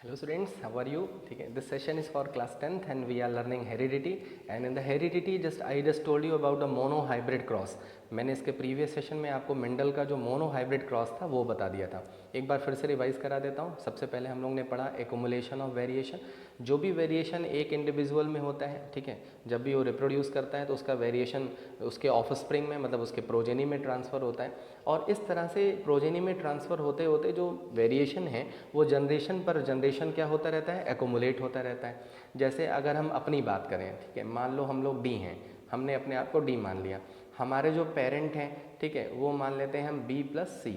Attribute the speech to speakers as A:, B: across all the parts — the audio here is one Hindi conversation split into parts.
A: Hello students, how are you? ठीक है, this session is for class 10th and we are learning heredity and in the heredity I just told you about the mono hybrid cross. मैंने इसके प्रीवियस सेशन में आपको मेंडल का जो मोनो हाइब्रिड क्रॉस था वो बता दिया था। एक बार फिर से रिवाइज करा देता हूँ। सबसे पहले हम लोग ने पढ़ा एक्युमुलेशन ऑफ वेरिएशन। जो भी वेरिएशन एक इंडिविजुअल में होता है, ठीक है, जब भी वो रिप्रोड्यूस करता है तो उसका वेरिएशन उसके ऑफस्प्रिंग में मतलब उसके प्रोजेनी में ट्रांसफ़र होता है और इस तरह से प्रोजेनी में ट्रांसफ़र होते होते जो वेरिएशन है वो जनरेशन पर जनरेशन क्या होता रहता है, एक्युमुलेट होता रहता है। जैसे अगर हम अपनी बात करें, ठीक है, मान लो हम लोग डी हैं, हमने अपने आप को डी मान लिया, हमारे जो पेरेंट हैं, ठीक है, वो मान लेते हैं हम बी प्लस सी,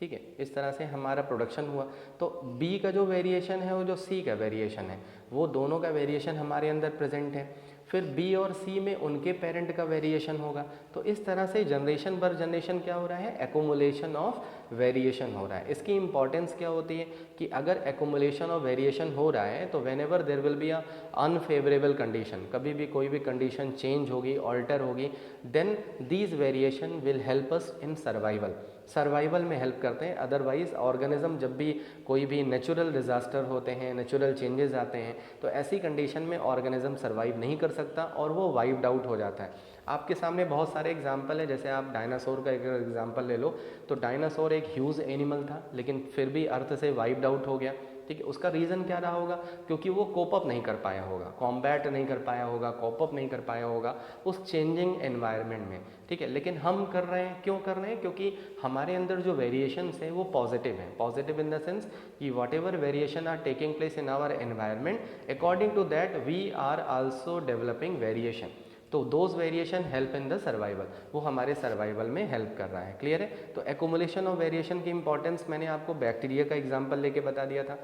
A: ठीक है, इस तरह से हमारा प्रोडक्शन हुआ। तो बी का जो वेरिएशन है वो जो सी का वेरिएशन है वो दोनों का वेरिएशन हमारे अंदर प्रेजेंट है। फिर बी और सी में उनके पेरेंट का वेरिएशन होगा। तो इस तरह से जनरेशन पर जनरेशन क्या हो रहा है, एक्युमुलेशन ऑफ वेरिएशन हो रहा है। इसकी इंपॉर्टेंस क्या होती है कि अगर एक्युमुलेशन ऑफ वेरिएशन हो रहा है तो whenever there will be a unfavourable condition, कभी भी कोई भी कंडीशन चेंज होगी, ऑल्टर होगी, then these variation will help us in survival में हेल्प करते हैं। अदरवाइज ऑर्गेनिज्म जब भी कोई भी नेचुरल डिज़ास्टर होते हैं, नेचुरल चेंजेस आते हैं, तो ऐसी कंडीशन में ऑर्गेनिज्म सर्वाइव नहीं कर सकता और वो वाइप्ड आउट हो जाता है। आपके सामने बहुत सारे एग्जाम्पल है, जैसे आप डायनासोर का एक एग्जाम्पल ले लो, तो डायनासोर एक ह्यूज एनिमल था लेकिन फिर भी अर्थ से वाइप्ड आउट हो गया, ठीक है। उसका रीज़न क्या रहा होगा, क्योंकि वो कोप अप नहीं कर पाया होगा, कॉम्बैट नहीं कर पाया होगा, कोप अप नहीं कर पाया होगा उस चेंजिंग एनवायरनमेंट में, ठीक है। लेकिन हम कर रहे हैं, क्यों कर रहे हैं, क्योंकि हमारे अंदर जो वेरिएशंस है वो पॉजिटिव है। पॉजिटिव इन द सेंस कि whatever variation are taking place in our environment, according to that we are also developing variation. तो those variation help in the survival, वो हमारे सर्वाइवल में हेल्प कर रहा है। क्लियर है। तो एक्युमुलेशन ऑफ वेरिएशन की इंपॉर्टेंस मैंने आपको बैक्टीरिया का एग्जांपल लेके बता दिया था।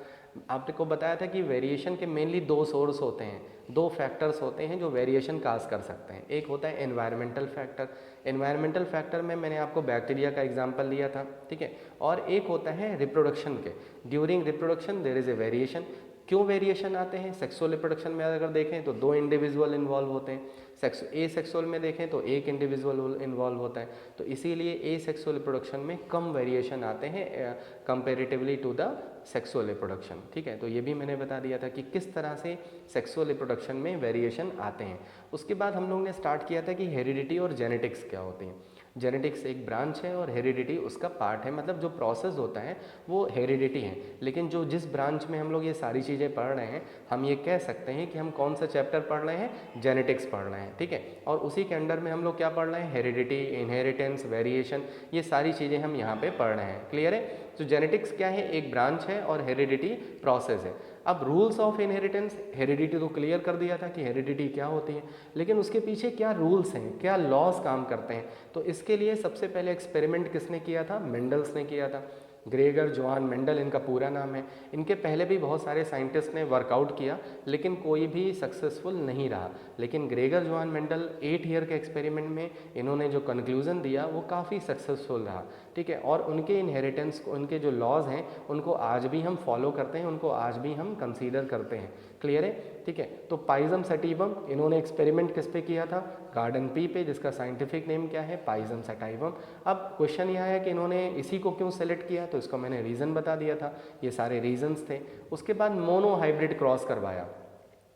A: आपको बताया था कि वेरिएशन के मेनली दो सोर्स होते हैं, दो फैक्टर्स होते हैं जो वेरिएशन काज कर सकते हैं। एक होता है एनवायरमेंटल फैक्टर, एनवायरमेंटल फैक्टर में मैंने आपको बैक्टीरिया का एग्जांपल लिया था, ठीक है। और एक होता है रिप्रोडक्शन के, during reproduction there is a variation. क्यों वेरिएशन आते हैं, सेक्सुअल रिप्रोडक्शन में अगर देखें तो दो इंडिविजुअल इन्वॉल्व होते हैं, ए सेक्सुअल में देखें तो एक इंडिविजुअल इन्वॉल्व होता है, तो इसीलिए ए सेक्सुअल रिप्रोडक्शन में कम वेरिएशन आते हैं comparatively to the sexual reproduction, ठीक है। तो ये भी मैंने बता दिया था कि किस तरह से सेक्सुअल रिप्रोडक्शन में वेरिएशन आते हैं। उसके बाद हम लोग ने स्टार्ट किया था कि हेरिडिटी और जेनेटिक्स क्या होती हैं। जेनेटिक्स एक ब्रांच है और हेरिडिटी उसका पार्ट है, मतलब जो प्रोसेस होता है वो हेरिडिटी है। लेकिन जो जिस ब्रांच में हम लोग ये सारी चीज़ें पढ़ रहे हैं, हम ये कह सकते हैं कि हम कौन सा चैप्टर पढ़ रहे हैं, जेनेटिक्स पढ़ रहे हैं, ठीक है। और उसी के अंडर में हम लोग क्या पढ़ रहे हैं, हेरिडिटी, इनहेरिटेंस, वेरिएशन, ये सारी चीज़ें हम यहाँ पे पढ़ रहे हैं। क्लियर है। तो जेनेटिक्स क्या है, एक ब्रांच है और हेरिडिटी प्रोसेस है। अब रूल्स ऑफ इनहेरिटेंस, हेरिडिटी तो क्लियर कर दिया था कि हेरिडिटी क्या होती है, लेकिन उसके पीछे क्या रूल्स हैं, क्या लॉज काम करते हैं। तो इसके लिए सबसे पहले एक्सपेरिमेंट किसने किया था, मेंडल्स ने किया था। ग्रेगर जोहान मेंडल इनका पूरा नाम है। इनके पहले भी बहुत सारे साइंटिस्ट ने वर्कआउट किया लेकिन कोई भी सक्सेसफुल नहीं रहा। लेकिन ग्रेगर जोहान मेंडल 8 ईयर के एक्सपेरिमेंट में इन्होंने जो कंक्लूजन दिया वो काफ़ी सक्सेसफुल रहा, ठीक है। और उनके इनहेरिटेंस को, उनके जो लॉज हैं उनको आज भी हम फॉलो करते हैं, उनको आज भी हम कंसीडर करते हैं। क्लियर है, ठीक है। तो पाइजम सैटिवम, इन्होंने एक्सपेरिमेंट किस पे किया था, गार्डन पी पे, जिसका साइंटिफिक नेम क्या है, पाइजम सैटिवम। अब क्वेश्चन यह है कि इन्होंने इसी को क्यों सेलेक्ट किया, तो इसको मैंने रीज़न बता दिया था, ये सारे रीजंस थे। उसके बाद मोनो हाइब्रिड क्रॉस करवाया,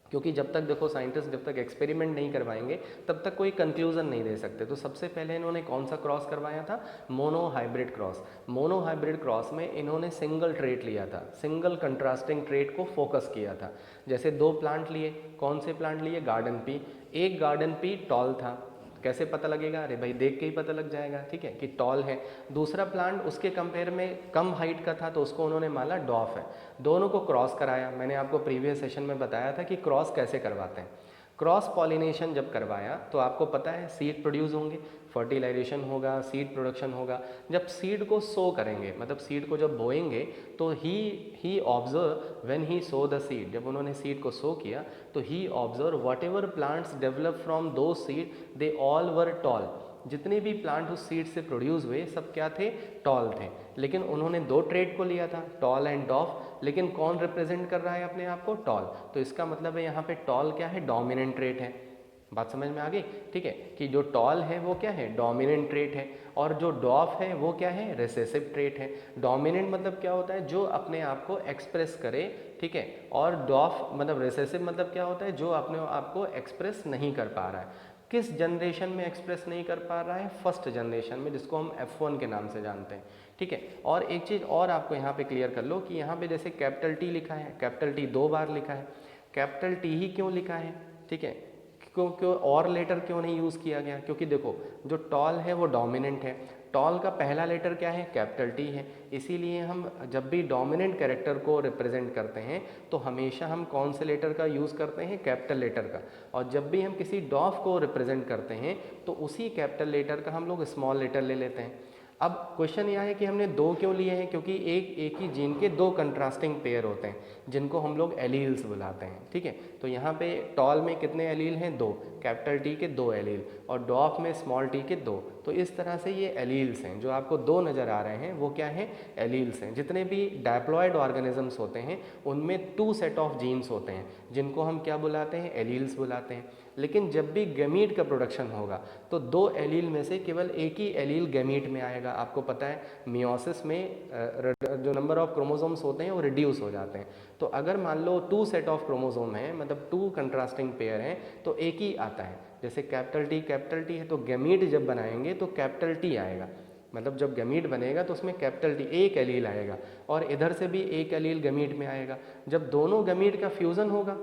A: क्योंकि जब तक देखो साइंटिस्ट जब तक एक्सपेरिमेंट नहीं करवाएंगे तब तक कोई कंक्लूजन नहीं दे सकते। तो सबसे पहले इन्होंने कौन सा क्रॉस करवाया था, mono hybrid cross. Mono hybrid cross में इन्होंने सिंगल ट्रेट लिया था, सिंगल कंट्रास्टिंग ट्रेट को फोकस किया था। जैसे दो प्लांट लिए, कौन से प्लांट लिए, गार्डन पी। एक गार्डन पी टॉल था, कैसे पता लगेगा, अरे भाई देख के ही पता लग जाएगा, ठीक है, कि टॉल है। दूसरा प्लांट उसके कंपेयर में कम हाइट का था तो उसको उन्होंने माना डॉफ है। दोनों को क्रॉस कराया। मैंने आपको प्रीवियस सेशन में बताया था कि क्रॉस कैसे करवाते हैं। क्रॉस पॉलिनेशन जब करवाया तो आपको पता है सीड प्रोड्यूस होंगे, फर्टिलाइजेशन होगा, सीड प्रोडक्शन होगा। जब सीड को सो करेंगे, मतलब सीड को जब बोएंगे, तो he observe when he sow the seed, जब उन्होंने सीड को सो किया तो he observe whatever plants develop from दो seed they all were tall. जितने भी प्लांट उस सीड से प्रोड्यूस हुए सब क्या थे, टॉल थे। लेकिन उन्होंने दो ट्रेट को लिया था, टॉल एंड डॉफ। लेकिन कौन रिप्रेजेंट कर रहा है अपने आप को, टॉल। तो इसका मतलब है यहाँ पे टॉल क्या है, डोमिनेंट ट्रेट है। बात समझ में आ गई, ठीक है, कि जो टॉल है वो क्या है, डोमिनेंट ट्रेट है, और जो डॉफ है वो क्या है, रिसेसिव ट्रेट है। डोमिनेंट मतलब क्या होता है, जो अपने आप को एक्सप्रेस करे ठीक है। और डॉफ मतलब रिसेसिव मतलब क्या होता है, जो अपने आप को एक्सप्रेस नहीं कर पा रहा है। किस जनरेशन में एक्सप्रेस नहीं कर पा रहा है, फर्स्ट जनरेशन में, जिसको हम F1 के नाम से जानते हैं, ठीक है। और एक चीज़ और आपको यहाँ पे क्लियर कर लो कि यहाँ पे जैसे कैपिटल टी लिखा है, कैपिटल टी 2 बार लिखा है, कैपिटल टी ही क्यों लिखा है, ठीक है, क्यों क्यों और लेटर क्यों नहीं यूज़ किया गया, क्योंकि देखो जो टॉल है वो डोमिनेंट है, टॉल का पहला लेटर क्या है, कैपिटल टी है, इसीलिए हम जब भी डोमिनेंट कैरेक्टर को रिप्रेजेंट करते हैं तो हमेशा हम कौन से लेटर का यूज़ करते हैं, कैपिटल लेटर का। और जब भी हम किसी डॉफ को रिप्रेजेंट करते हैं तो उसी कैपिटल लेटर का हम लोग स्मॉल लेटर ले लेते हैं। अब क्वेश्चन यह है कि हमने दो क्यों लिए हैं, क्योंकि एक ही जीन के दो कंट्रास्टिंग पेयर होते हैं जिनको हम लोग एलील्स बुलाते हैं, ठीक है। तो यहाँ पे टॉल में कितने एलील हैं, दो, कैपिटल टी के दो एलील, और डॉफ में स्मॉल टी के दो। तो इस तरह से ये एलील्स हैं, जो आपको दो नज़र आ रहे हैं वो क्या हैं, एलील्स हैं। जितने भी डायप्लॉयड ऑर्गेनिजम्स होते हैं उनमें 2 सेट ऑफ जीन्स होते हैं जिनको हम क्या बुलाते हैं, एलील्स बुलाते हैं। लेकिन जब भी गैमीट का प्रोडक्शन होगा तो दो एलील में से केवल एक ही एलील गैमीट में आएगा। आपको पता है मियोसिस में जो नंबर ऑफ क्रोमोसोम्स होते हैं वो रिड्यूस हो जाते हैं। तो अगर मान लो 2 सेट ऑफ क्रोमोसोम है, मतलब 2 कंट्रास्टिंग पेयर हैं, तो एक ही आता है। जैसे कैपिटल टी है तो गैमीट जब बनाएंगे तो कैपिटल टी आएगा, मतलब जब गैमीट बनेगा तो उसमें कैपिटल टी एक एलील आएगा, और इधर से भी एक एलील गैमीट में आएगा। जब दोनों गैमीट का फ्यूज़न होगा,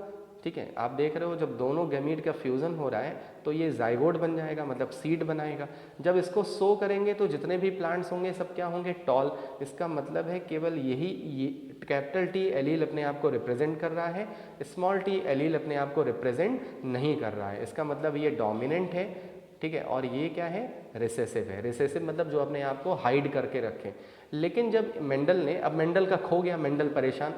A: ठीक है, आप देख रहे हो जब दोनों गैमीट का फ्यूज़न हो रहा है तो ये जाइगोट बन जाएगा, मतलब सीड बनाएगा। जब इसको सो करेंगे तो जितने भी प्लांट्स होंगे सब क्या होंगे, टॉल। इसका मतलब है केवल यही ये कैपिटल टी एलील अपने आप को रिप्रेजेंट कर रहा है, स्मॉल टी एलील अपने आप को रिप्रेजेंट नहीं कर रहा है। इसका मतलब ये डोमिनेंट है, ठीक है, और ये क्या है, रिसेसिव है। रिसेसिव मतलब जो अपने आप को हाइड करके रखे। लेकिन जब मेंडल ने, अब मेंडल का खो गया, मेंडल परेशान।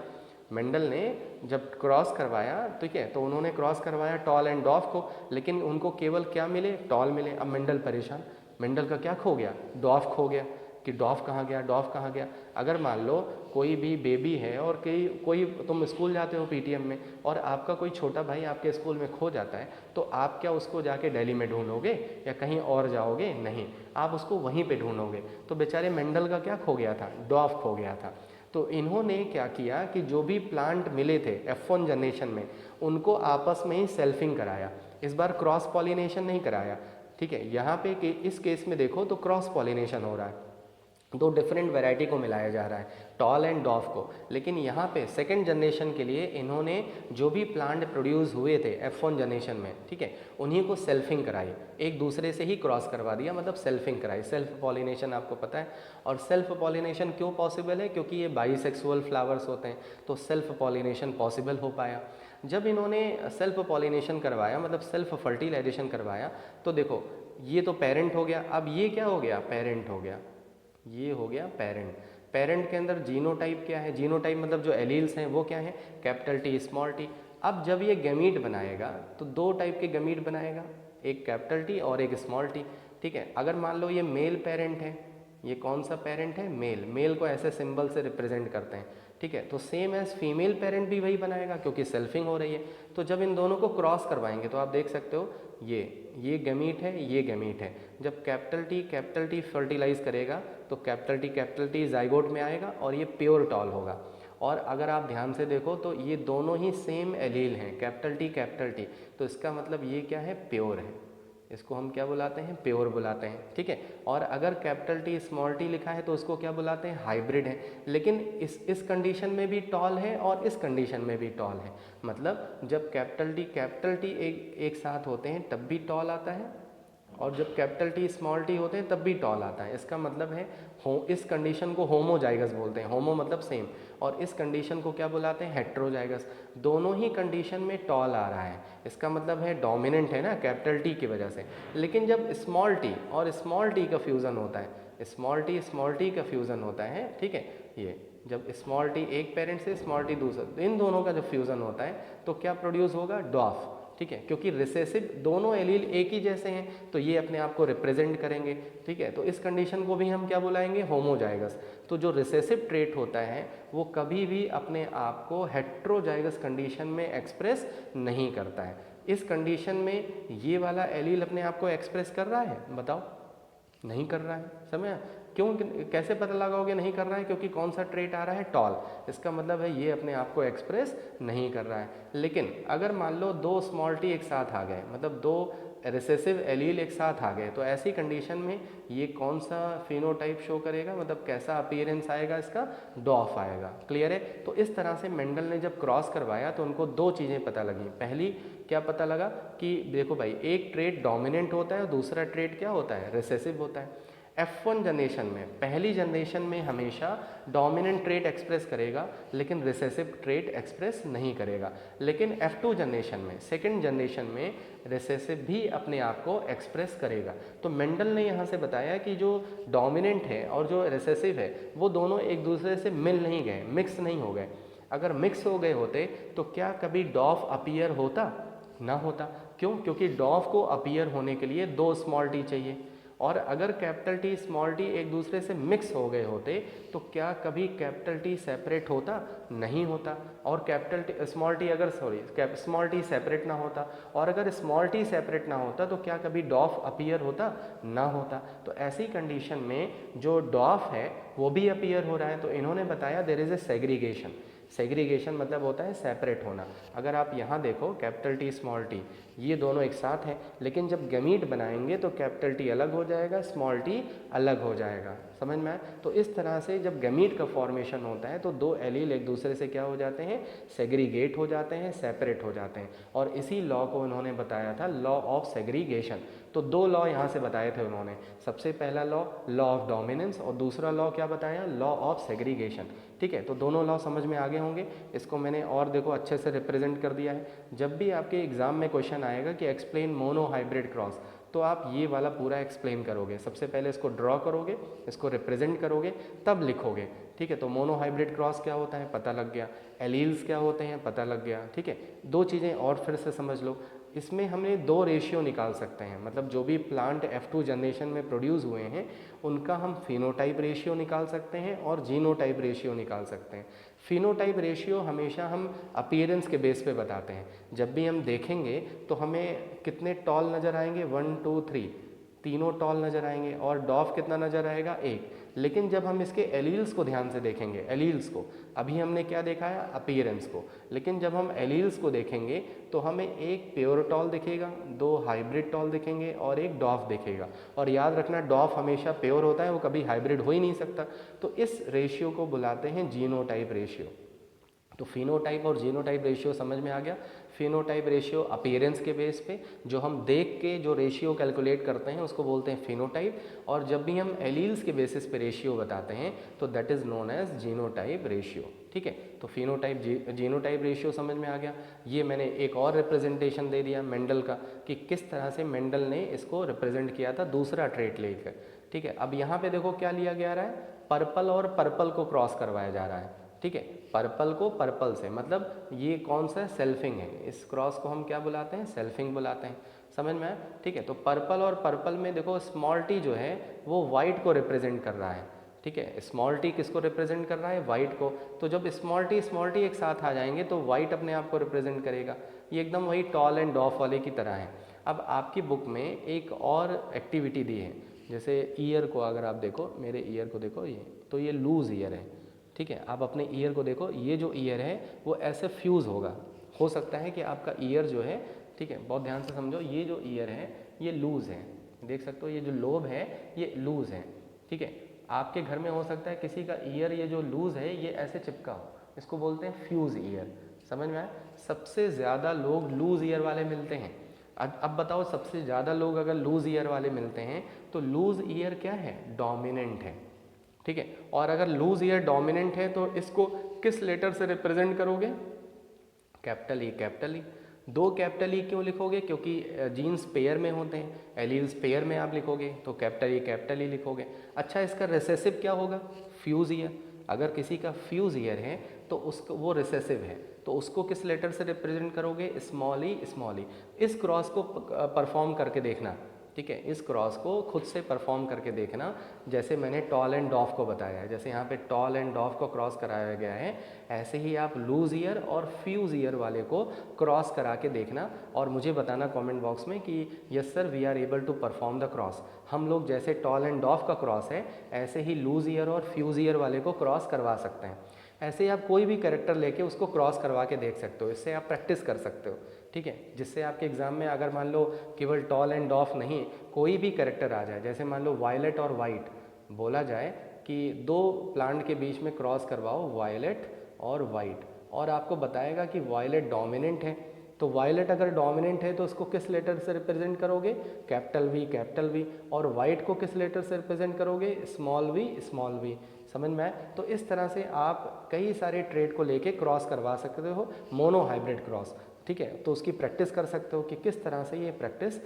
A: मेंडल ने जब क्रॉस करवाया, ठीक है, तो उन्होंने क्रॉस करवाया टॉल एंड डॉफ को, लेकिन उनको केवल क्या मिले, टॉल मिले। अब मेंडल परेशान, मेंडल का क्या खो गया, डॉफ खो गया, कि डॉफ कहाँ गया, डॉफ कहाँ गया। अगर मान लो कोई भी बेबी है और कोई तुम स्कूल जाते हो पीटीएम में, और आपका कोई छोटा भाई आपके स्कूल में खो जाता है, तो आप क्या उसको जाके दिल्ली में ढूंढोगे या कहीं और जाओगे, नहीं, आप उसको वहीं पे ढूंढोगे। तो बेचारे मेंडल का क्या खो गया था, डॉफ खो गया था। तो इन्होंने क्या किया कि जो भी प्लांट मिले थे F1 जनरेशन में उनको आपस में ही सेल्फिंग कराया, इस बार क्रॉस पॉलिनेशन नहीं कराया, ठीक है। यहाँ पे इस केस में देखो तो क्रॉस पॉलिनेशन हो रहा है, दो डिफरेंट वैरायटी को मिलाया जा रहा है, टॉल एंड डॉफ को। लेकिन यहाँ पे सेकंड जनरेशन के लिए इन्होंने जो भी प्लांट प्रोड्यूस हुए थे F1 जनरेशन में, ठीक है, उन्हीं को सेल्फिंग कराई, एक दूसरे से ही क्रॉस करवा दिया, मतलब सेल्फिंग कराई। सेल्फ पॉलिनेशन आपको पता है, और सेल्फ पॉलिनेशन क्यों पॉसिबल है, क्योंकि ये बाइसेक्सुअल फ्लावर्स होते हैं, तो सेल्फ पॉलिनेशन पॉसिबल हो पाया। जब इन्होंने सेल्फ पॉलिनेशन करवाया, मतलब सेल्फ फर्टिलाइजेशन करवाया, तो देखो ये तो पेरेंट हो गया, अब ये क्या हो गया, पेरेंट हो गया, ये हो गया पेरेंट। पेरेंट के अंदर जीनोटाइप क्या है, जीनोटाइप मतलब जो एलील्स हैं वो क्या है, कैपिटल टी स्मॉल टी। अब जब ये गैमीट बनाएगा तो दो टाइप के गैमीट बनाएगा, एक कैपिटल टी और एक स्मॉल टी, ठीक है। अगर मान लो ये मेल पेरेंट है, ये कौन सा पेरेंट है, मेल, मेल को ऐसे सिंबल से रिप्रेजेंट करते हैं, ठीक है। तो सेम एज फीमेल पेरेंट भी वही बनाएगा क्योंकि सेल्फिंग हो रही है। तो जब इन दोनों को क्रॉस करवाएंगे तो आप देख सकते हो ये गैमीट है, ये गैमीट है। जब कैपिटल टी फर्टिलाइज करेगा तो कैपिटल टी जाइगोट में आएगा और ये प्योर टॉल होगा। और अगर आप ध्यान से देखो तो ये दोनों ही सेम एलील हैं, कैपिटल टी, तो इसका मतलब ये क्या है, प्योर है। इसको हम क्या बुलाते हैं, प्योर बुलाते हैं, ठीक है। और अगर कैपिटल टी स्मॉल टी लिखा है तो उसको क्या बुलाते हैं, हाइब्रिड है। लेकिन इस कंडीशन में भी टॉल है और इस कंडीशन में भी टॉल है, मतलब जब कैपिटल टी एक साथ होते हैं तब भी टॉल आता है, और जब कैपिटल टी स्मॉल टी होते हैं तब भी टॉल आता है। इसका मतलब है इस कंडीशन को होमोजाइगस बोलते हैं, होमो मतलब सेम, और इस कंडीशन को क्या बुलाते हैं, हेट्रोजाइगस। दोनों ही कंडीशन में टॉल आ रहा है, इसका मतलब है डोमिनेंट है ना कैपिटल टी की वजह से। लेकिन जब स्मॉल टी और स्मॉल टी का फ्यूज़न होता है, स्मॉल टी का फ्यूज़न होता है, ठीक है, ये जब स्मॉल टी एक पेरेंट से स्मॉल टी दूसरा, इन दोनों का जब फ्यूज़न होता है तो क्या प्रोड्यूस होगा, डॉफ, ठीक है। क्योंकि रिसेसिव दोनों एलील एक ही जैसे हैं तो ये अपने आप को रिप्रेजेंट करेंगे, ठीक है। तो इस कंडीशन को भी हम क्या बुलाएंगे, होमोजाइगस। तो जो रिसेसिव ट्रेट होता है वो कभी भी अपने आप को हेट्रोजाइगस कंडीशन में एक्सप्रेस नहीं करता है। इस कंडीशन में ये वाला एलील अपने आप को एक्सप्रेस कर रहा है, बताओ, नहीं कर रहा है, समझ। क्यों, कैसे पता लगाओगे नहीं कर रहा है? क्योंकि कौन सा ट्रेट आ रहा है? टॉल। इसका मतलब है ये अपने आप को एक्सप्रेस नहीं कर रहा है। लेकिन अगर मान लो दो स्मॉल टी एक साथ आ गए, मतलब दो रिसेसिव एलील एक साथ आ गए, तो ऐसी कंडीशन में ये कौन सा फिनोटाइप शो करेगा, मतलब कैसा अपीयरेंस आएगा इसका? डॉफ आएगा। क्लियर है? तो इस तरह से मेंडल ने जब क्रॉस करवाया तो उनको दो चीज़ें पता लगी। पहली क्या पता लगा कि देखो भाई, एक ट्रेट डोमिनेंट होता है और दूसरा ट्रेट क्या होता है? रिसेसिव होता है। F1 जनरेशन में, पहली जनरेशन में हमेशा डोमिनेंट ट्रेट एक्सप्रेस करेगा लेकिन रिसेसिव ट्रेट एक्सप्रेस नहीं करेगा। लेकिन F2 जनरेशन में, सेकेंड जनरेशन में रिसेसिव भी अपने आप को एक्सप्रेस करेगा। तो मेंडल ने यहाँ से बताया कि जो डोमिनेंट है और जो रिसेसिव है वो दोनों एक दूसरे से मिल नहीं गए, मिक्स नहीं हो गए। अगर मिक्स हो गए होते तो क्या कभी डॉफ अपीयर होता? ना होता। क्यों? क्योंकि डॉफ को अपीयर होने के लिए दो स्मॉल टी चाहिए, और अगर कैपिटल टी स्मॉल टी एक दूसरे से मिक्स हो गए होते तो क्या कभी कैपिटल टी सेपरेट होता? नहीं होता। और कैपिटल टी स्मॉल टी अगर स्मॉल टी सेपरेट ना होता, और अगर स्मॉल टी सेपरेट ना होता तो क्या कभी डॉफ अपीयर होता? ना होता। तो ऐसी कंडीशन में जो डॉफ है वो भी अपीयर हो रहा है। तो इन्होंने बताया there is a segregation. Segregation मतलब होता है सेपरेट होना। अगर आप यहाँ देखो कैपिटल टी स्मॉल टी ये दोनों एक साथ हैं, लेकिन जब गमीट बनाएंगे तो कैपिटल टी अलग हो जाएगा, स्मॉल टी अलग हो जाएगा। समझ में आया? तो इस तरह से जब गमीट का फॉर्मेशन होता है तो दो एलील एक दूसरे से क्या हो जाते हैं? सेग्रीगेट हो जाते हैं, सेपरेट हो जाते हैं। और इसी लॉ को उन्होंने बताया था लॉ ऑफ सेग्रीगेशन। तो दो लॉ यहाँ से बताए थे उन्होंने। सबसे पहला लॉ, लॉ ऑफ डोमिनेंस, और दूसरा लॉ क्या बताया? Law of segregation. ठीक है, तो दोनों लॉ समझ में आ गए होंगे। इसको मैंने और देखो अच्छे से रिप्रेजेंट कर दिया है। जब भी आपके एग्जाम में क्वेश्चन आएगा कि एक्सप्लेन मोनो हाइब्रिड क्रॉस, तो आप ये वाला पूरा एक्सप्लेन करोगे। सबसे पहले इसको ड्रॉ करोगे, इसको रिप्रेजेंट करोगे, तब लिखोगे। ठीक है, तो मोनो हाइब्रिड क्रॉस क्या होता है पता लग गया, एलील्स क्या होते हैं पता लग गया। ठीक है, दो चीज़ें और फिर से समझ लो। इसमें हमें दो रेशियो निकाल सकते हैं, मतलब जो भी प्लांट F2 जनरेशन में प्रोड्यूस हुए हैं उनका हम फिनोटाइप रेशियो निकाल सकते हैं और जीनोटाइप रेशियो निकाल सकते हैं। फिनोटाइप रेशियो हमेशा हम अपीयरेंस के बेस पे बताते हैं। जब भी हम देखेंगे तो हमें कितने टॉल नज़र आएंगे? 1 2 3, तीनों टॉल नज़र आएंगे, और डॉफ कितना नज़र आएगा? एक। लेकिन जब हम इसके एलील्स को ध्यान से देखेंगे, एलील्स को, अभी हमने क्या देखा है? अपीयरेंस को, लेकिन जब हम एलील्स को देखेंगे तो हमें एक प्योर टॉल दिखेगा, दो हाइब्रिड टॉल दिखेंगे और एक डॉफ दिखेगा। और याद रखना डॉफ हमेशा प्योर होता है, वो कभी हाइब्रिड हो ही नहीं सकता। तो इस रेशियो को बुलाते हैं जीनोटाइप रेशियो। तो फिनोटाइप और जीनोटाइप रेशियो समझ में आ गया। फिनोटाइप रेशियो अपीयरेंस के बेस पे जो हम देख के जो रेशियो कैलकुलेट करते हैं उसको बोलते हैं फिनोटाइप, और जब भी हम एलील्स के बेसिस पे रेशियो बताते हैं तो that is known as genotype ratio. ठीक है, तो फिनोटाइप जीनोटाइप रेशियो समझ में आ गया। ये मैंने एक और रिप्रेजेंटेशन दे दिया मेंडल का कि किस तरह से मेंडल ने इसको रिप्रेजेंट किया था दूसरा ट्रेट लेकर। ठीक है, अब यहाँ पे देखो क्या लिया जा रहा है? पर्पल और पर्पल को क्रॉस करवाया जा रहा है। ठीक है, पर्पल को पर्पल से, मतलब ये कौन सा? सेल्फिंग है। इस क्रॉस को हम क्या बुलाते हैं? सेल्फिंग बुलाते हैं। समझ में आया? ठीक है, तो पर्पल और पर्पल में देखो स्मॉल टी जो है वो वाइट को रिप्रेजेंट कर रहा है। ठीक है, स्मॉल टी किसको रिप्रेजेंट कर रहा है? वाइट को। तो जब स्मॉल टी एक साथ आ जाएंगे तो वाइट अपने आप को रिप्रेजेंट करेगा। ये एकदम वही टॉल एंड डॉफ वाले की तरह है। अब आपकी बुक में एक और एक्टिविटी दी है, जैसे ईयर को अगर आप देखो, मेरे ईयर को देखो, ये तो ये लूज ईयर है। ठीक है, आप अपने ईयर को देखो, ये जो ईयर है वो ऐसे फ्यूज़ होगा। हो सकता है कि आपका ईयर जो है, ठीक है बहुत ध्यान से समझो, ये जो ईयर है ये लूज़ है, देख सकते हो ये जो लोब है ये लूज़ है। ठीक है, आपके घर में हो सकता है किसी का ईयर ये जो लूज़ है ये ऐसे चिपका हो, इसको बोलते हैं फ्यूज़ ईयर। समझ में आया? सबसे ज़्यादा लोग लूज़ ईयर वाले मिलते हैं। अब बताओ, सबसे ज़्यादा लोग अगर लूज़ ईयर वाले मिलते हैं तो लूज़ ईयर क्या है? डोमिनेंट है। ठीक है, और अगर लूज ईयर डोमिनेंट है तो इसको किस लेटर से रिप्रेजेंट करोगे? Capital E, capital E. दो कैपिटल ई क्यों लिखोगे? क्योंकि जीन्स पेयर में होते हैं, एलील्स पेयर में आप लिखोगे तो कैपिटल ई लिखोगे। अच्छा, इसका रिसेसिव क्या होगा? Fuse year. अगर किसी का फ्यूज ईयर है तो उसको वो रिसेसिव है, तो उसको किस लेटर से रिप्रेजेंट करोगे? स्मॉल ई, स्मॉल ई। इस क्रॉस को परफॉर्म करके देखना, ठीक है। इस क्रॉस को खुद से परफॉर्म करके देखना, जैसे मैंने टॉल एंड डॉफ को बताया है, जैसे यहाँ पे टॉल एंड डॉफ को क्रॉस कराया गया है, ऐसे ही आप लूज ईयर और फ्यूज ईयर वाले को क्रॉस करा के देखना और मुझे बताना कमेंट बॉक्स में कि yes sir we are able to perform the cross. हम लोग जैसे टॉल एंड डॉफ का क्रॉस है ऐसे ही लूज ईयर और फ्यूज ईयर वाले को क्रॉस करवा सकते हैं। ऐसे ही आप कोई भी कैरेक्टर लेके उसको क्रॉस करवा के देख सकते हो, इससे आप प्रैक्टिस कर सकते हो, ठीक है। जिससे आपके एग्जाम में अगर मान लो केवल टॉल एंड डॉफ नहीं, कोई भी कैरेक्टर आ जाए, जैसे मान लो वायलेट और वाइट बोला जाए कि दो प्लांट के बीच में क्रॉस करवाओ वायलेट और वाइट, और आपको बताएगा कि वायलेट डोमिनेंट है, तो वायलेट अगर डोमिनेंट है तो उसको किस लेटर से रिप्रेजेंट करोगे, कैपिटल वी, और वाइट को किस लेटर से रिप्रेजेंट करोगे, स्मॉल वी। समझ में आए? तो इस तरह से आप कई सारे ट्रेड को लेके क्रॉस करवा सकते हो, मोनो हाइब्रिड क्रॉस, ठीक है। तो उसकी प्रैक्टिस कर सकते हो कि किस तरह से ये प्रैक्टिस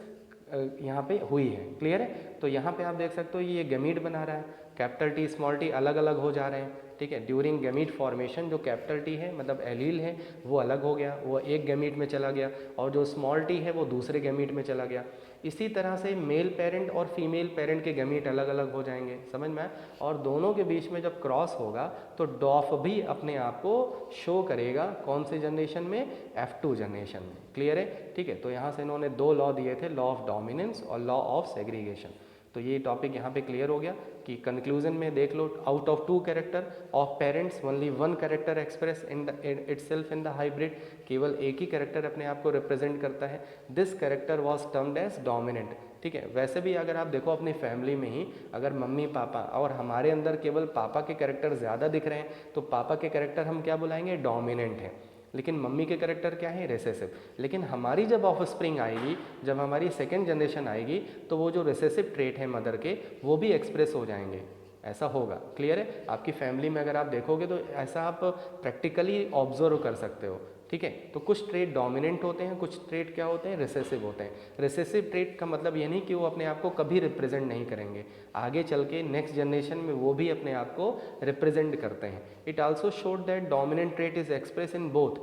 A: यहाँ पे हुई है। क्लियर है? तो यहाँ पे आप देख सकते हो ये गैमीट बना रहा है, कैपिटल टी स्मॉल टी अलग अलग हो जा रहे हैं, ठीक है। ड्यूरिंग गैमीट फॉर्मेशन जो कैपिटल टी है मतलब एलील है वो अलग हो गया, वो एक गैमीट में चला गया, और जो स्मॉल टी है वो दूसरे गैमीट में चला गया। इसी तरह से मेल पेरेंट और फीमेल पेरेंट के गैमीट अलग अलग हो जाएंगे, समझ में आए? और दोनों के बीच में जब क्रॉस होगा तो डॉफ भी अपने आप को शो करेगा, कौन से जनरेशन में, F2 जनरेशन में। क्लियर है? ठीक है। तो यहाँ से इन्होंने दो लॉ दिए थे, लॉ ऑफ डोमिनेंस और लॉ ऑफ सेग्रीगेशन। तो ये टॉपिक यहाँ पे क्लियर हो गया कि कंक्लूजन में देख लो, out of 2 character of parents only 1 character express in the itself in the hybrid, केवल एक ही कैरेक्टर अपने आप को रिप्रेजेंट करता है। This character was termed as dominant, ठीक है। वैसे भी अगर आप देखो अपनी फैमिली में ही अगर मम्मी पापा और हमारे अंदर केवल पापा के कैरेक्टर ज़्यादा दिख रहे हैं तो पापा के कैरेक्टर हम क्या बुलाएंगे, डोमिनेंट है, लेकिन मम्मी के कैरेक्टर क्या है, रिसेसिव। लेकिन हमारी जब ऑफस्प्रिंग आएगी, जब हमारी सेकेंड जनरेशन आएगी तो वो जो रिसेसिव ट्रेट है मदर के वो भी एक्सप्रेस हो जाएंगे, ऐसा होगा। क्लियर है? आपकी फैमिली में अगर आप देखोगे तो ऐसा आप प्रैक्टिकली ऑब्जर्व कर सकते हो, ठीक है। तो कुछ ट्रेट डोमिनेंट होते हैं, कुछ ट्रेट क्या होते हैं, रिसेसिव होते हैं। रिसेसिव ट्रेट का मतलब ये नहीं कि वो अपने आप को कभी रिप्रेजेंट नहीं करेंगे, आगे चल के नेक्स्ट जनरेशन में वो भी अपने आप को रिप्रेजेंट करते हैं। It also showed that dominant trait is express in both,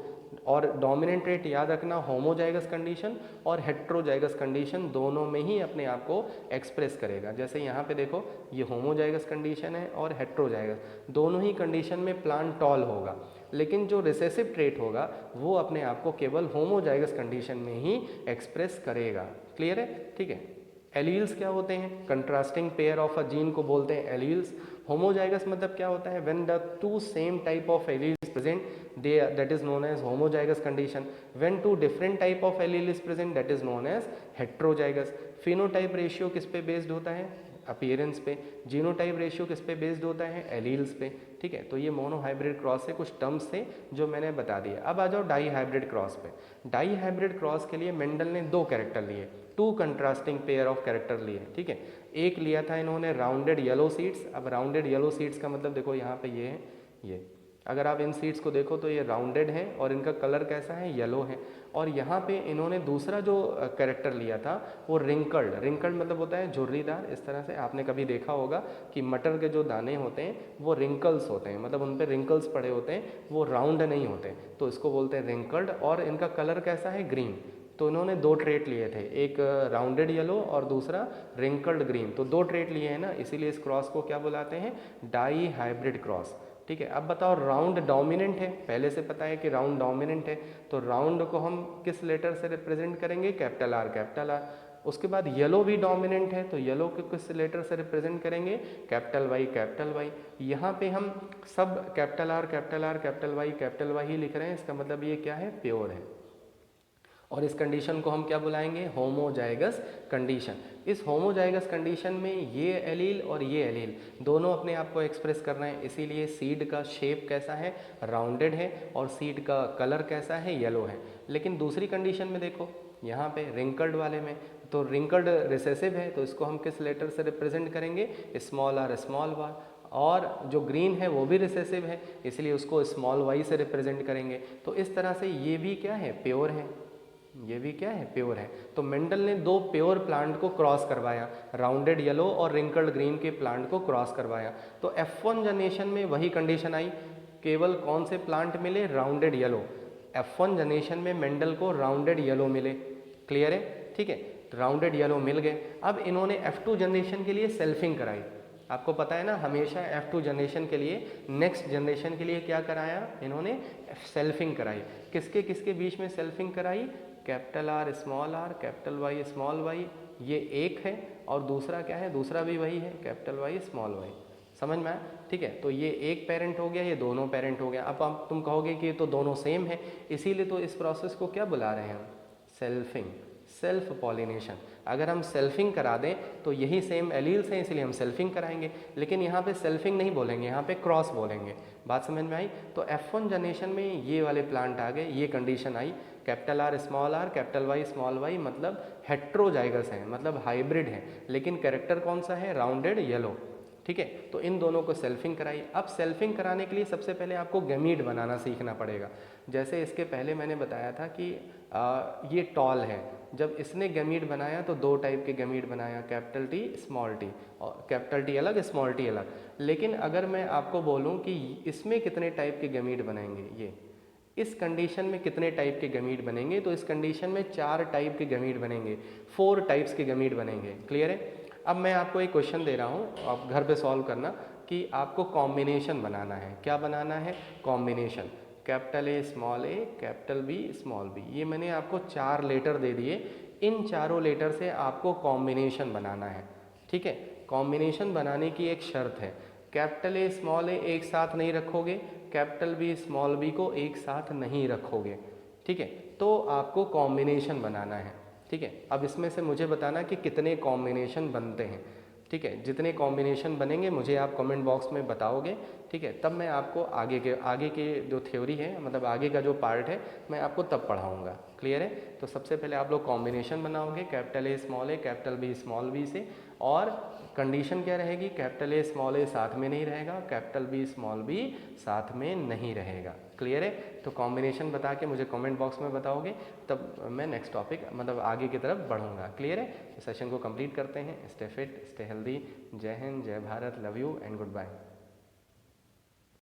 A: और डोमिनेंट ट्रेट याद रखना होमोजाइगस कंडीशन और हेट्रोजाइगस कंडीशन दोनों में ही अपने आप को एक्सप्रेस करेगा। जैसे यहाँ पे देखो ये होमोजाइगस कंडीशन है और हेट्रोजाइगस, दोनों ही कंडीशन में प्लांट टॉल होगा, लेकिन जो रिसेसिव ट्रेट होगा वो अपने आप को केवल होमोजाइगस कंडीशन में ही एक्सप्रेस करेगा। क्लियर है? ठीक है। एलील्स क्या होते हैं, contrasting pair of a gene को बोलते हैं एलील्स। होमोजाइगस मतलब क्या होता है, when the two same type of alleles present they that is known as homozygous condition. When two different type of allele is present that is known as heterozygous. phenotype ratio किस पे बेस्ड होता है, अपीयरेंस पे। जीनोटाइप रेशियो किस पे बेस्ड होता है, एलील्स पे, ठीक है। तो ये मोनो हाइब्रिड क्रॉस से कुछ टर्म्स थे जो मैंने बता दिया। अब आ जाओ डाई हाइब्रिड क्रॉस पे। डाई हाइब्रिड क्रॉस के लिए मेंडल ने 2 कैरेक्टर लिए, 2 कंट्रास्टिंग पेयर ऑफ कैरेक्टर लिए, ठीक है। एक लिया था इन्होंने राउंडेड येलो सीड्स। अब राउंडेड येलो सीड्स का मतलब देखो यहाँ पे ये है, ये अगर आप इन सीड्स को देखो तो ये राउंडेड है और इनका कलर कैसा है, येलो है। और यहाँ पे इन्होंने दूसरा जो कैरेक्टर लिया था वो रिंकल्ड। रिंकल्ड मतलब होता है झुर्रीदार। इस तरह से आपने कभी देखा होगा कि मटर के जो दाने होते हैं वो रिंकल्स होते हैं, मतलब उन पे रिंकल्स पड़े होते हैं, वो राउंड नहीं होते, तो इसको बोलते हैं रिंकल्ड। और इनका कलर कैसा है, ग्रीन। तो इन्होंने 2 ट्रेट लिए थे, एक राउंडेड येलो और दूसरा रिंकल्ड ग्रीन। तो 2 ट्रेट लिए हैं ना, इसीलिए इस क्रॉस को क्या बुलाते हैं, डाई हाइब्रिड क्रॉस, ठीक है। अब बताओ राउंड डोमिनेंट है, पहले से पता है कि राउंड डोमिनेंट है, तो राउंड को हम किस लेटर से रिप्रेजेंट करेंगे, कैपिटल आर, कैपिटल आर। उसके बाद येलो भी डोमिनेंट है, तो येलो को किस लेटर से रिप्रेजेंट करेंगे, कैपिटल वाई, कैपिटल वाई। यहाँ पे हम सब capital R, capital R, capital why he लिख रहे हैं, इसका मतलब ये क्या है, प्योर है। और इस कंडीशन को हम क्या बुलाएंगे, होमोजाइगस कंडीशन। इस होमोजाइगस कंडीशन में ये एलील और ये एलील दोनों अपने आप को एक्सप्रेस कर रहे हैं, इसीलिए सीड का शेप कैसा है, राउंडेड है, और सीड का कलर कैसा है, येलो है। लेकिन दूसरी कंडीशन में देखो यहाँ पे रिंकल्ड वाले में, तो रिंकल्ड रिसेसिव है, तो इसको हम किस लेटर से रिप्रेजेंट करेंगे, स्मॉल आर, स्मॉल वार। और जो ग्रीन है वो भी रिसेसिव है, इसलिए उसको स्मॉल वाई से रिप्रेजेंट करेंगे। तो इस तरह से ये भी क्या है, प्योर है, ये भी क्या है, प्योर है। तो मेंडल ने 2 प्योर प्लांट को क्रॉस करवाया, राउंडेड येलो और रिंकल्ड ग्रीन के प्लांट को क्रॉस करवाया। तो F1 जनरेशन में वही कंडीशन आई, केवल कौन से प्लांट मिले, राउंडेड येलो। F1 जनरेशन में मेंडल को राउंडेड येलो मिले। क्लियर है? ठीक है। राउंडेड येलो मिल गए। अब इन्होंने F2 जनरेशन के लिए सेल्फिंग कराई। आपको पता है ना, हमेशा F2 जनरेशन के लिए, नेक्स्ट जनरेशन के लिए क्या कराया इन्होंने, सेल्फिंग कराई। किसके किसके बीच में सेल्फिंग कराई, capital R small r, capital Y small y, ये एक है, और दूसरा क्या है, दूसरा भी वही है, कैपिटल Y स्मॉल y। समझ में आया? ठीक है, तो ये एक पेरेंट हो गया, ये दोनों पेरेंट हो गया। अब आप तुम कहोगे कि ये तो दोनों सेम है, इसीलिए तो इस प्रोसेस को क्या बुला रहे हैं हम, सेल्फिंग, सेल्फ पॉलिनेशन। अगर हम सेल्फिंग करा दें तो यही सेम एलील्स हैं, इसलिए हम सेल्फिंग कराएंगे, लेकिन यहाँ पे सेल्फिंग नहीं बोलेंगे, यहाँ पे क्रॉस बोलेंगे। बात समझ में आई? तो F1 जनरेशन में ये वाले प्लांट आ गए, ये कंडीशन आई, capital R small r, capital Y small y, मतलब हेट्रोजाइगस हैं, मतलब हाइब्रिड हैं, लेकिन कैरेक्टर कौन सा है, राउंडेड येलो। ठीक है, तो इन दोनों को सेल्फिंग कराई। अब सेल्फिंग कराने के लिए सबसे पहले आपको गैमीड बनाना सीखना पड़ेगा। जैसे इसके पहले मैंने बताया था कि ये टॉल है, जब इसने गैमीड बनाया तो दो टाइप के गैमीड बनाया, कैपिटल T स्मॉल t, और कैपिटल T अलग स्मॉल t अलग। लेकिन अगर मैं आपको बोलूं कि इसमें कितने टाइप के गैमीड बनेंगे, ये इस कंडीशन में कितने टाइप के गैमीड बनेंगे, तो इस कंडीशन में 4 टाइप के गैमीड बनेंगे, 4 टाइप्स के गैमीड बनेंगे। क्लियर है? अब मैं आपको एक क्वेश्चन दे रहा हूँ, आप घर पे सॉल्व करना कि आपको कॉम्बिनेशन बनाना है। क्या बनाना है? Combination, capital A small a, capital B small b। ये मैंने आपको 4 लेटर दे दिए, इन चारों लेटर से आपको कॉम्बिनेशन बनाना है। ठीक है, कॉम्बिनेशन बनाने की एक शर्त है, कैपिटल A स्मॉल a एक साथ नहीं रखोगे, कैपिटल B स्मॉल b को एक साथ नहीं रखोगे। ठीक है, तो आपको कॉम्बिनेशन बनाना है। ठीक है, अब इसमें से मुझे बताना कि कितने कॉम्बिनेशन बनते हैं। ठीक है, जितने कॉम्बिनेशन बनेंगे मुझे आप कमेंट बॉक्स में बताओगे। ठीक है, तब मैं आपको आगे के जो थ्योरी है, मतलब आगे का जो पार्ट है, मैं आपको तब पढ़ाऊँगा। क्लियर है? तो सबसे पहले आप लोग कॉम्बिनेशन बनाओगे, capital A small a, capital B small b से, और कंडीशन क्या रहेगी, कैपिटल A स्मॉल a साथ में नहीं रहेगा, कैपिटल B स्मॉल b साथ में नहीं रहेगा। क्लियर है? तो कॉम्बिनेशन बता के मुझे कमेंट बॉक्स में बताओगे, तब मैं नेक्स्ट टॉपिक मतलब आगे की तरफ बढ़ूंगा। क्लियर है? सेशन को कंप्लीट करते हैं। Stay fit, stay healthy. जय हिंद, जय Bharat, love you and good bye.